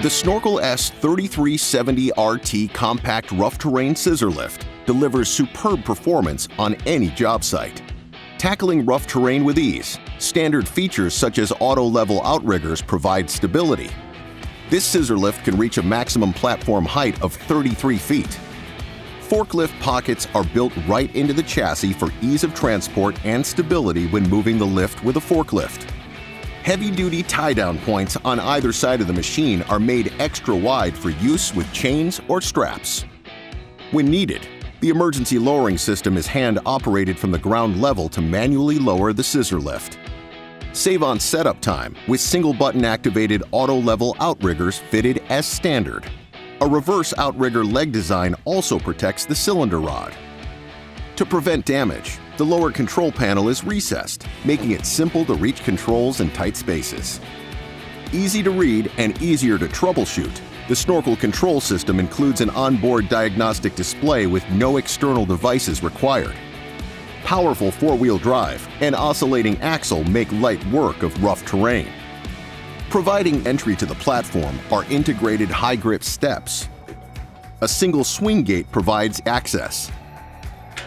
The Snorkel S3370RT compact rough terrain scissor lift delivers superb performance on any job site. Tackling rough terrain with ease, standard features such as auto-level outriggers provide stability. This scissor lift can reach a maximum platform height of 33 feet. Forklift pockets are built right into the chassis for ease of transport and stability when moving the lift with a forklift. Heavy-duty tie-down points on either side of the machine are made extra wide for use with chains or straps. When needed, the emergency lowering system is hand-operated from the ground level to manually lower the scissor lift. Save on setup time with single-button activated auto-level outriggers fitted as standard. A reverse outrigger leg design also protects the cylinder rod. To prevent damage, the lower control panel is recessed, making it simple to reach controls in tight spaces. Easy to read and easier to troubleshoot, the Snorkel control system includes an onboard diagnostic display with no external devices required. Powerful four-wheel drive and oscillating axle make light work of rough terrain. Providing entry to the platform are integrated high-grip steps. A single swing gate provides access.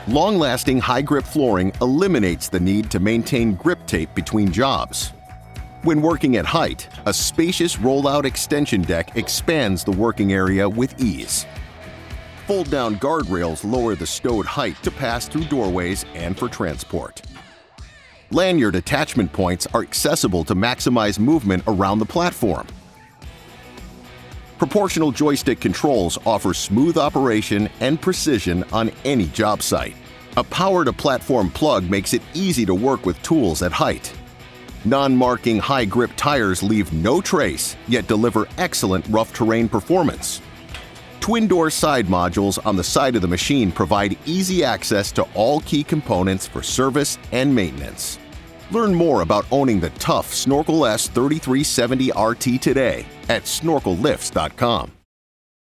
Long-lasting high-grip flooring eliminates the need to maintain grip tape between jobs. When working at height, a spacious roll-out extension deck expands the working area with ease. Fold-down guardrails lower the stowed height to pass through doorways and for transport. Lanyard attachment points are accessible to maximize movement around the platform. Proportional joystick controls offer smooth operation and precision on any job site. A power-to-platform plug makes it easy to work with tools at height. Non-marking high-grip tires leave no trace, yet deliver excellent rough terrain performance. Twin-door side modules on the side of the machine provide easy access to all key components for service and maintenance. Learn more about owning the tough Snorkel S3370RT today at snorkellifts.com.